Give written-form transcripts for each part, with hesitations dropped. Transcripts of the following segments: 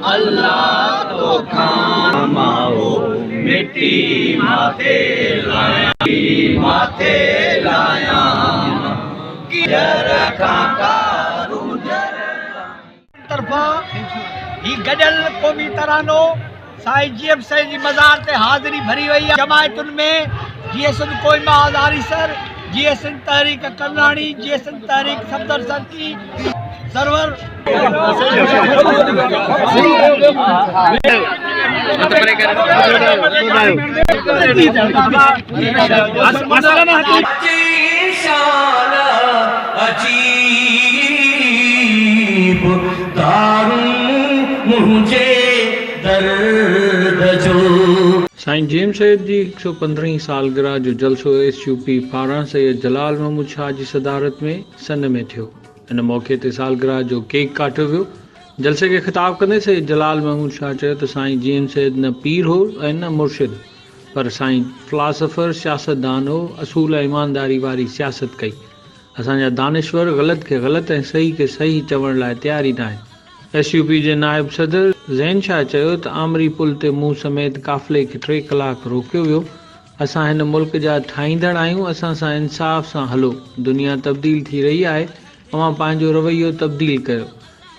अल्लाह तो खामाओ मिट्टी माथे लाया तरफा ही गडल क़ौमी तरानो साईं जीएम साईं जी मज़ार ते हाज़िरी भरी वई आहे। जमायतुनि में जीएसएन कोइमा आज़ारी सर, जीएसएन तहरीक करनाणी, जीएसएन तहरीक सफदर सर की सरवर साईं जेम सैयद जी 115वीं सालगिरह जो जलसो SUP पारां सैयद जलाल महमूद शाह जी सदारत में सन में थियो। इन मौक़े ते सालगिरह जो केक काटियो वियो। जलसे खे ख़िताब कंदे सैयद जलाल महमूद शाह चयो त साईं जेम सैयद न पीर हो ऐं न मुर्शिद, पर साईं फ़िलासफ़र सियासतदान हो, असूल ऐं ईमानदारी वारी सियासत कई। असांजा दानिश्वर ग़लति खे ग़लति ऐं सही खे सही चवण लाइ तयार ई न आहिनि। SUP जे नायब सदर ज़ैन शाह चयो त आमरी पुल ते मूं समेत काफ़िले खे 3 कलाक रोकियो वियो। असां हिन मुल्क जा ठाहींदड़ आहियूं, असां सां इंसाफ़ सां हलो। दुनिया तब्दील थी रही आहे, अवां पंहिंजो रवैयो तब्दील कयो।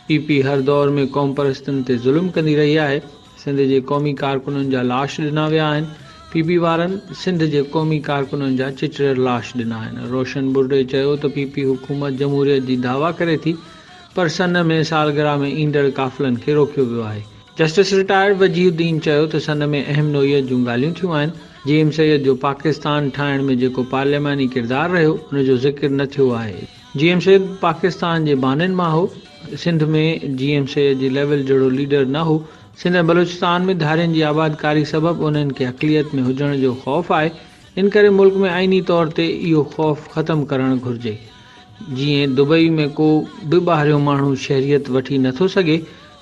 PP हर दौर में क़ौम परस्तनि ते ज़ुल्म कंदी रही आहे। सिंध जे क़ौमी कारकुननि जा लाश ॾिना विया आहिनि। PP वारनि सिंध जे क़ौमी कारकुननि जा चिचड़ लाश ॾिना आहिनि। रोशन बुर्डे चयो त PP हुकूमत जमहूरियत जी दावा करे थी, पर सन में सालगिरह में ईंदड़ काफ़िलनि खे रोकियो वियो आहे। जस्टिस रिटायर्ड वजीहुद्दीन चयो त सन में अहम नोयत जूं ॻाल्हियूं थियूं आहिनि। जेम सैयद जो पाकिस्तान ठाहिण में जेको पार्लियामानी किरदारु रहियो उन जो ज़िक्र न थियो आहे। जेम सैयद पाकिस्तान जे बाननि मां हो। सिंध में जेम सैयद जी लेवल जहिड़ो लीडर न हो। सिंध ऐं बलूचिस्तान में धारियुनि जी आबादकारी सबबि उन्हनि खे अक़लियत में हुजण जो ख़ौफ़ आहे। इन करे मुल्क में आइनी तौर ते इहो ख़ौफ़ ख़तमु करणु घुरिजे। जीअं दुबई में को बि ॿाहिरियों माण्हू शहरियत वठी नथो सघे।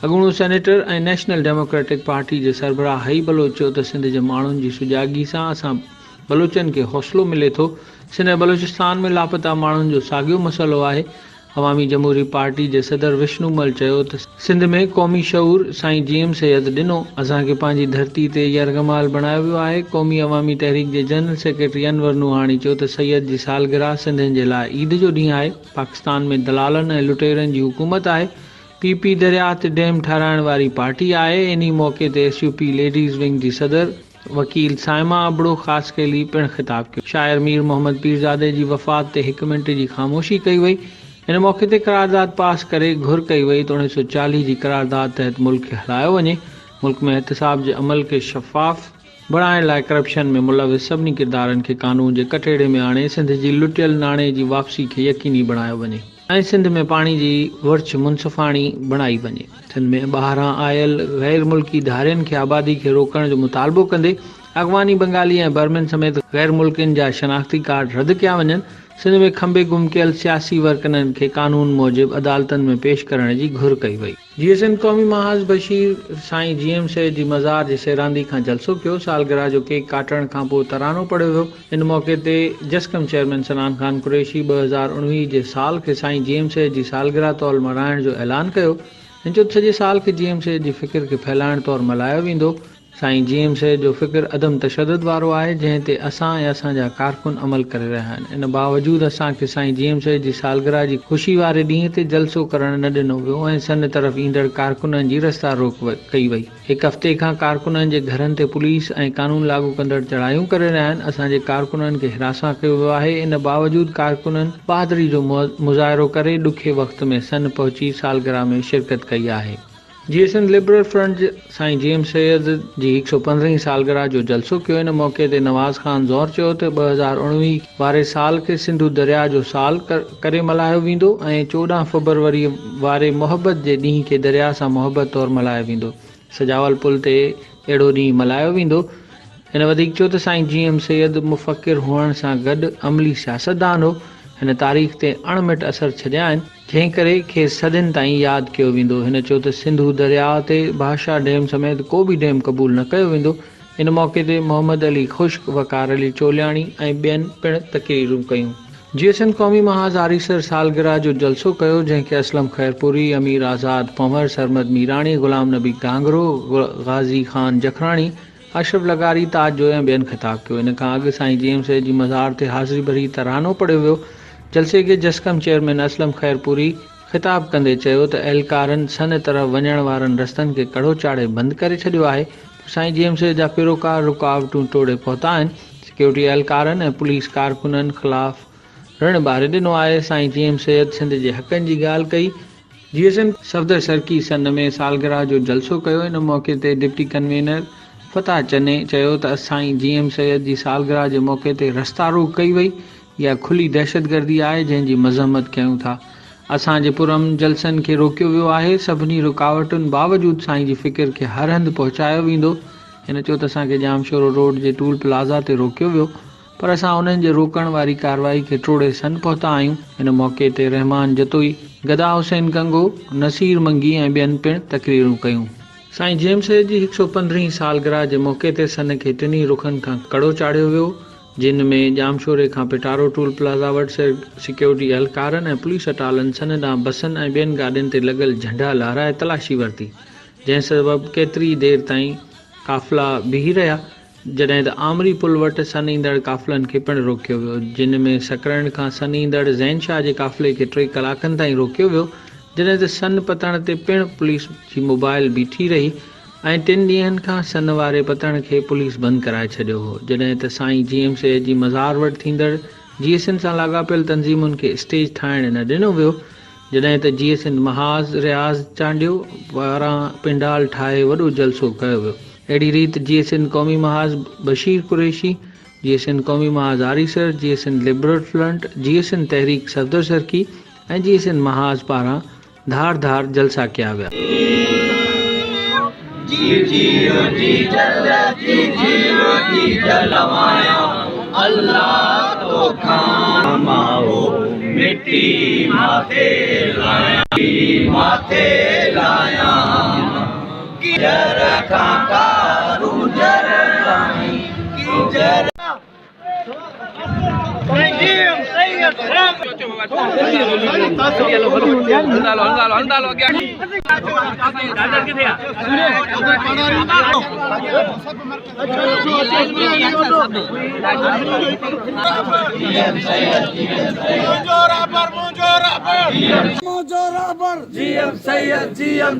अॻूणो सेनेटर ऐं नेशनल डेमोक्रेटिक पार्टी जे सरबराह हई बलोच चयो त सिंध जे माण्हुनि जी सुजाॻी सां असां बलोचनि खे हौसलो मिले थो। सिंध ऐं बलूचिस्तान में लापता माण्हुनि जो साॻियो मसइलो आहे। अवामी जमहूरी पार्टी जे सदर विष्णुमल चयो त सिंध में क़ौमी शऊर साईं जेम सैयद ॾिनो। असांखे पंहिंजी धरती ते यरगमाल बणायो वियो आहे। क़ौमी अवामी तहरीक जे जनरल सेक्रेटरी अनवर नूहानी चयो त सैयद जी सालगिरह सिंधियुनि जे लाइ ईद जो ॾींहुं आहे। पाकिस्तान में दलालनि ऐं लुटेरनि जी हुकूमत आहे। PP दरिया ते डैम ठाराइण वारी पार्टी आहे। इन मौक़े ते SUP लेडीज़ विंग जी सदर वकील साइमा अबड़ो ख़ासि कैली पिणु ख़िताब कयो। शाइर मीर मोहम्मद पीरज़ादे जी वफ़ात ते 1 मिंट जी ख़ामोशी कई वई। इन मौक़े ते करारदाद पास करे घुर कई वई त 1940 जी करारदाद तहत मुल्क खे हलायो वञे। मुल्क में एहतिसाब जे अमल खे शफ़ाफ़ बणाइण लाइ करप्शन में मुलविस सभिनी किरदारनि खे कानून जे कठेड़े में आणे सिंध जी लुटियल नाणे जी वापसी खे यकीनी बणायो वञे ऐं सिंध में पाणी जी वर्छ मुनसिफ़ाणी बणाई वञे। सिंध में ॿाहिरां आयल गैर मुल्की धारियुनि खे आबादी खे रोकण जो मुतालबो कंदे अॻवानी बंगाली ऐं बर्मन समेत गैर मुल्कियुनि जा शनाख़्ती कार्ड रद्द कया वञनि। सिंध में खंबे गुम कयल सियासी वर्कननि खे कानून मूजिबि अदालतनि में पेश करण जी घुर कई वई। GSN क़ौमी महाज़ बशीर साईं जेम सैयद जी मज़ार जे सैरांदी खां जलसो कयो। सालगिरह जो केक काटण खां पोइ तरानो पढ़ियो वियो। इन मौक़े ते जस्कम चेयरमैन सनान खान कुरैशी 2019 जे साल खे साईं जेम सैयद जी सालगिरह तौरु मल्हाइण जो ऐलान कयो। इन जो सॼे साल खे जेम सैयद जी फ़िक्र खे फैलाइण तौरु मल्हायो वेंदो। साईं GM सैयद जो फ़िक्र अदम तशद्दुद वारो आहे जंहिं ते असां ऐं असांजा कारकुन अमल करे रहिया आहिनि। इन बावजूदि असांखे साईं GM सैयद जी सालगिरह जी ख़ुशी वारे ॾींहं ते जलसो करणु न ॾिनो वियो ऐं सन तरफ़ ईंदड़ कारकुननि जी रस्ता रोक कई वई। हिकु हफ़्ते खां कारकुननि जे घरनि ते पुलिस ऐं कानून लागू कंदड़ चढ़ायूं करे रहिया आहिनि। असांजे कारकुननि खे हिरासत कयो वियो आहे। इन बावजूदि कारकुननि बहादुरी जो मुज़ाहिरो करे ॾुखे वक़्त में सन पहुची सालगिरह में शिरकत कई आहे। GSN लिबरल फ्रंट साईं GM सैयद जी 115वीं सालगिरह जो जलसो कयो। इन मौक़े ते नवाज़ ख़ान ज़ोर चयो त 2019 वारे साल खे सिंधु दरिया जो साल करे मल्हायो वेंदो ऐं 14 फरवरी वारे मोहबत जे ॾींहं खे दरिया सां मोहबत तौरु मल्हायो वेंदो। सजावल पुल ते अहिड़ो ॾींहुं मल्हायो वेंदो। हिन वधीक चयो त साईं GM सैयद मुफ़क्किर हुअण सां गॾु अमली सियासतदान हो। हिन तारीख़ ते अणमिट असर छॾिया आहिनि जंहिं करे खेसि सदियुनि ताईं यादि कयो वेंदो। हिन चयो त सिंधु दरिया ते बादशाह डैम समेत को बि डैम क़बूल न कयो वेंदो। इन मौक़े ते मोहम्मद अली ख़ुश्क, वकार अली चोलियाणी ऐं ॿियनि पिणु तक़रीरूं कयूं। GSN क़ौमी महाज़ आरीसर सालगिरह जो जलसो कयो जंहिंखे असलम खैरपुरी, अमीर आज़ाद पंवर, सरमद मीराणी, ग़ुलाम नबी कांगरो, गाज़ी ख़ान जखराणी, अशरफ लगारी, ताज जो ऐं ॿियनि ख़िताब कयो। इन खां अॻु साईं GM सैयद जी मज़ार ते हाज़िरी भरी तरानो पढ़ियो वियो। जलसे खे जसकम चेयरमैन असलम खैरपुरी ख़िताब कंदे चयो त एहलकारनि सन तरफ़ वञण वारनि रस्तनि खे कड़ो चाढ़े बंदि करे छॾियो आहे। साईं GM सैयद जा पैरोकार रुकावटूं तोड़े पहुता आहिनि। सिक्योरिटी एहलकारनि ऐं पुलिस कारकुननि ख़िलाफ़ ऋण ॿारे ॾिनो आहे। साईं GM सैयद सिंध जे हक़नि जी ॻाल्हि कई। GSN सफ़दर सरकी सन में सालगिरह जो जलसो कयो। इन मौक़े ते डिप्टी कन्वीनर फताह चने चयो त साईं GM सैयद जी सालगिरह जे मौक़े ते रस्ता रोक कई वई। इहा खुली दहशतगर्दी आहे जंहिंजी मज़म्मत कयूं था। असांजे पुरम जलसनि खे रोकियो वियो आहे। सभिनी रुकावटुनि बावजूदि साईं जी फ़िक्र खे हर हंधि पहुचायो वेंदो। हिन चयो त असांखे जामशोरो रोड जे टूल प्लाज़ा ते रोकियो वियो पर असां उन्हनि जे रोकण वारी कार्रवाई खे टोड़े सन पहुता आहियूं। हिन मौक़े ते रहमान जतोई, गदा हुसैन गंगो, नसीर मंगी ऐं ॿियनि पिणु तक़रीरूं कयूं। साईं GM सैयद जी 115वीं सालगिरह जे मौक़े ते सन खे टिनी रुखनि खां कड़ो चाढ़ियो वियो जिन में जामशोरे खां पिटारो टूल प्लाज़ा वटि सिक्योरिटी एहलकारनि ऐं पुलिस अटालनि सन ॾांहुं बसनि ऐं ॿियनि गाॾियुनि ते लॻल झंडा लहराए तलाशी वरिती जंहिं सबबु केतिरी देरि ताईं काफ़िला बीही रहिया जॾहिं त आमरी पुल वटि सन ईंदड़ काफ़िलनि खे पिणु रोकियो वियो जिन में सकरन खां सन ईंदड़ ज़ैन शाह जे काफ़िले खे 3 कलाकनि ताईं रोकियो वियो जॾहिं त सन पतण ते पिणु पुलिस जी मोबाइल बीठी रही ऐं 3 ॾींहंनि खां सन वारे पतण खे पुलिस बंदि कराए छॾियो हो जॾहिं त साईं GM सैयद जी मज़ार वटि थींदड़ GSN सां लाॻापियल तंज़ीमुनि खे स्टेज ठाहिण न ॾिनो वियो जॾहिं त GSN महाज़ रियाज़ चांडियो वारां पिंडाल ठाहे वॾो जलसो कयो वियो। अहिड़ी रीति GSN क़ौमी महाज़ बशीर कुरैशी, GSN क़ौमी महाज़ आरीसर, GSN liberal front, GSN Tehreek Safdar सरकी ऐं GSN महाज़ पारां धार जलसा कया विया। अल्लाह तो खामाओ मिट्टी माथे लाया जर कारू जर की जर GM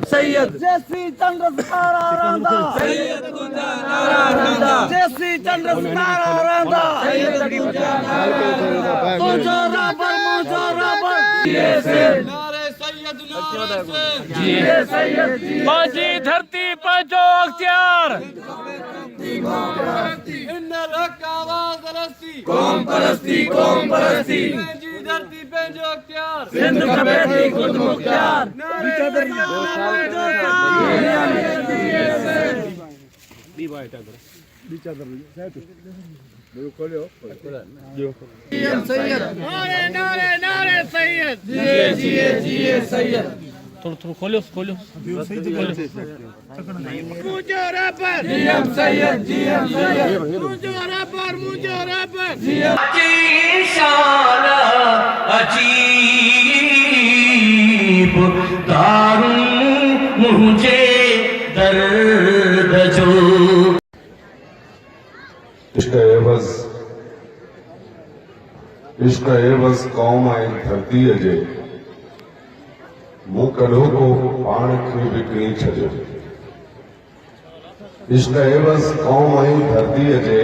सैयद जैसी चंद्र सितारा रांदा सैयद तुझा नारा रांदा जैसी चंद्र सितारा रांदा सैयद तुझा नारा रांदा तुझा रबर मुझा रबर नारे सैयद नारे सैयद बाजी धरती पर जो अख्तियार इन हक आवाज रस्ती कौम परस्ती धरती पे जो अख्तियार सिंध कमेटी खुद मुख्तियार नारे सैयद जी सैयद थोड़ा खोलो मुझे रबर GM सैयद मुझे रबर शान अजीब दारुं मुझे दर्द जो इश्क एवज़ कौम ऐं धरतीअ जे मूं कढो को पाण खे विकिणी छॾियो। इश्क एवज़ कौम ऐं धरतीअ जे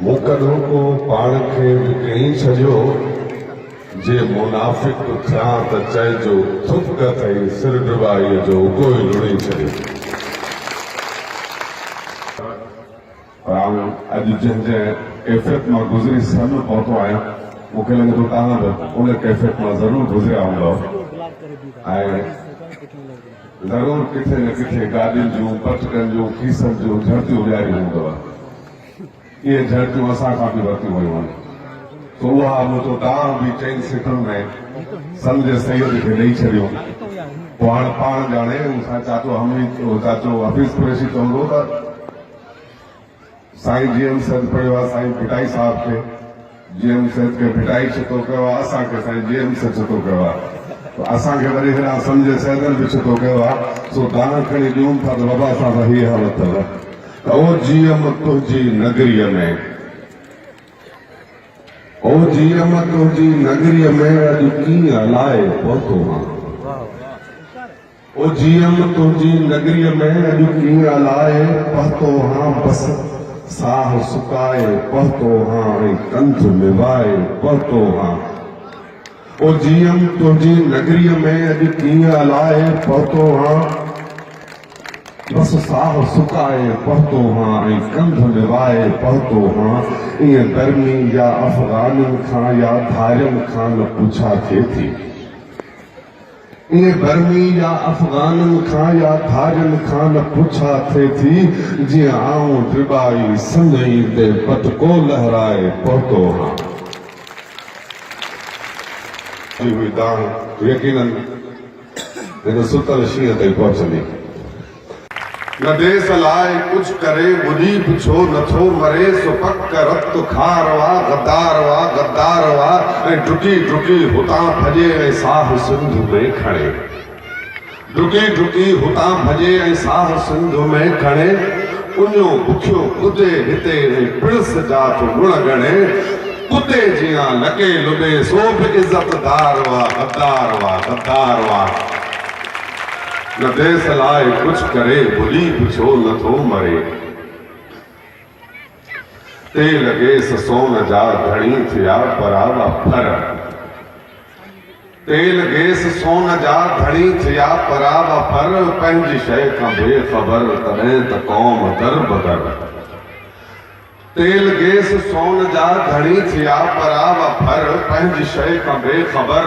मूं कढो को पाण खे विकिणी छॾियो। जे मुनाफ़िक थियां त चइजो थुक अथई सिर डुबाईअ जो कोई लुड़ी छॾियो। अॼु जंहिंजे कैफ़ियत मां गुज़री सन पहुतो आहियां, मूंखे लॻे थो तव्हां बि उन कैफ़ियत मां ज़रूरु गुज़रिया हूंदव ऐं ज़रूरु किथे न किथे गाॾियुनि जूं पटकनि जूं खीसनि जूं झड़तियूं ॾियारियूं हूंदव। इहे झड़तियूं असां खां बि वरितियूं वयूं आहिनि। तो उहा मूं तव्हां बि चइनि सेकंड में संजय सैयद खे ॾेई छॾियो। पोइ हाणे पाण ॼाणे चाचो हफ़ीज़ कुरैशी चवंदो त साईं जीएम सैद पढ़ियो आहे साईं भिटाई साहब खे, जीएम सैद खे भिटाई छतो कयो आहे, असांखे साईं जीएम सैद छतो कयो आहे। असांखे वरी हेॾा संजय सैदन बि छतो कयो आहे। सो दाना खणी ॾियूं था त बाबा असां सां हीअ हालत अथव। ओ जीएम तुंहिंजी नगरीअ में, ओ जीएम तुंहिंजी नगरीअ में अॼु कीअं हलाए पहुतो मां। ओ जीएम तुंहिंजी नगरीअ में अॼु कीअं हलाए पहुतो हां। बस साह सुकाए पहुतो हां ऐं कंध निभाए पहुतो हां। ओ जीएम तुंहिंजी नगरीअ में अॼु कीअं हलाए पहुतो हां। बस साह सुकाए पहुतो हां ऐं कंध निभाए पहुतो हां। ईअं गर्मी या अफ़गाननि खां या धारियुनि खां न पुछा थिए थी। ईअं गर्मी या अफ़गाननि खां या धारियुनि खां न पुछा थिए थी। जीअं आऊं डिबाई संदई ते पटको लहराए पहुतो हां। यकीनन हिन सुतल शींहं ते पहुचंदी। न देस लाइ कुछ करे ॿुधी बि छो नथो मरे। सो पक रत खार वा गद्दार वा ऐं डुकी डुकी हुतां भॼे ऐं साह सिंध में खणे। डुकी डुकी हुतां भॼे ऐं साह सिंध में खणे। उञो बुखियो कुदे हिते ऐं पिड़स जा गुण गणे। कुते जियां लके लुॾे सो बि इज़तदार वा गद्दार वा। न देस लाइ कुछ करे भुली बि छो नथो मरे। तेल गैस सोन जा धणी थिया परावा फर। तेल गैस सोन जा धणी थिया परावा फर। पंहिंजी शइ खां बेख़बर तॾहिं त क़ौम दर बदर। तेल गैस सोन जा धणी थिया परावा फर। पंहिंजी शइ खां बेख़बर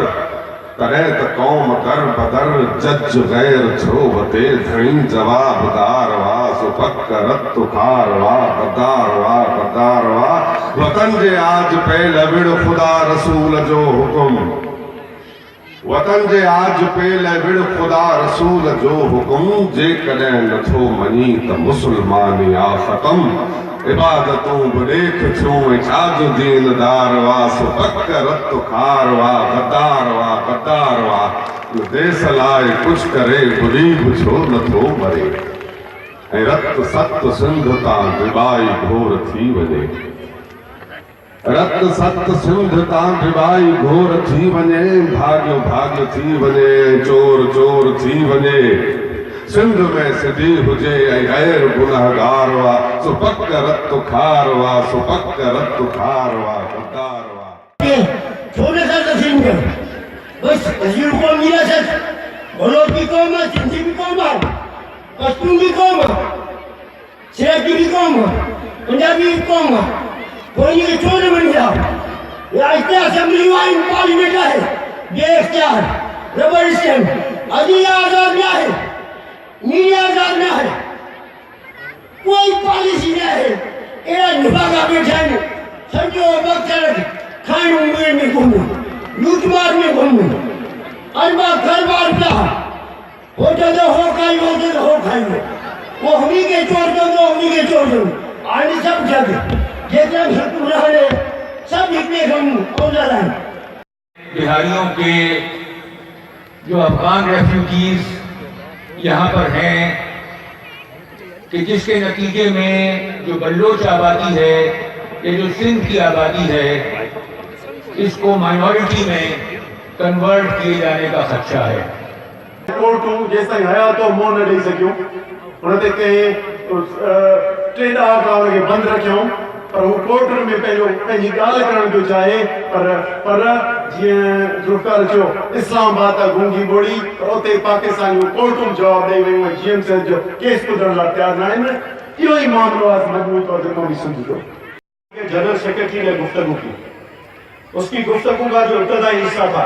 तॾहिं त क़ौम दर बदर। जज गैर छो वते धणी जवाबदार वा। सो पक रत खार वा गद्दार वा। वतन जे आज पे लविड़ खुदा रसूल जो हुकुम। वतन जे आज पे लविड़ खुदा रसूल जो हुकुम। जेकॾहिं नथो मञी त मुस्लमानी आ ख़तम। इबादतूं बि ॾेख थियूं ऐं छाजो दीनदार वा। सो पक रत खार वा गद्दार वा। देस लाइ कुछ करे भुली बि छो नथो मरे। ऐं रत सत सिंध तां डिबाई घोर थी वञे। रत सत सिंध तां डिबाई घोर थी वञे। भाग्य थी वञे चोर थी वञे। सिंध में सिधी हुजे ऐं गैर गुनहगार वा। सो पक रत खार वा गद्दार वा। छोटे सर का सिंह बस वजीर को मिला सर। बलोच की कौम है, सिंधी की कौम है, पश्तून की कौम है, सराइकी की कौम है, पंजाबी की कौम है। कोई के छोटे बन गया। या इतना असेंबली वाइन पार्लियामेंट है। बेख्तियार रबर स्टैंड अभी आजाद में है। मीडिया आजाद में है। कोई पॉलिसी नहीं है। एरा निभागा बैठा है। समझो वक्त खान उम्र में घूमू लूटमार में घूमू अरबा घर बार क्या होटल तो हो खाई वो हमी के चोर दो आने सब जगह जितना सब रहे सब इतने हम औजार बिहारियों के जो अफगान रेफ्यूजीज यहाँ पर हैं कि जिसके नतीजे में जो बल्लोच आबादी है, ये जो सिंध की आबादी है, इसको माइनॉरिटी में कन्वर्ट किए जाने का खदशा है। कोर्टू जेसिताईं हया तो मुंहुं न ॾेई सघियूं हुन ते कंहिं 3 ॾाह खां हुनखे बंदि रखियऊं पर हू कोर्टुनि में पंहिंजी ॻाल्हि करण पियो चाहे पर जीअं ज़ुल्फ़िकार चयो इस्लामाबाद आहे गूंगी ॿोड़ी पर उते पाकिस्तान जूं कोर्टूं जवाबु ॾेई वियूं GM जो केस ॿुधण लाइ तयारु न आहिनि। इहो ई मामिलो आहे मजबूत तौर ते मोदी सिंध जो। जनरल सेक्रेटरी ने गुफ्तगू की, उसकी गुफ्तगू का जो इब्तदाई हिस्सा था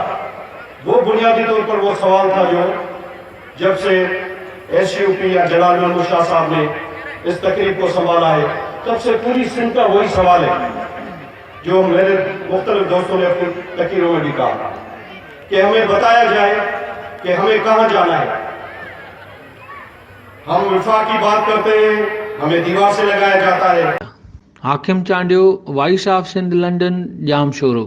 वो बुनियादी तौर पर वो सवाल था जो जब से SUP या जलाल महमूद शाह साहब ने इस तकरीब को संभाला है तब से पूरी सिंध का वही सवाल है जो मेरे मुख्तलिफ दोस्तों ने अपनी तकरीरों में भी कहा कि हमें बताया जाए कि हमें कहाँ जाना है। हम विफाक की बात करते हैं, हमें दीवार से लगाया जाता है। Hakim Chandio, voice of Sindh, London, jam sorrow.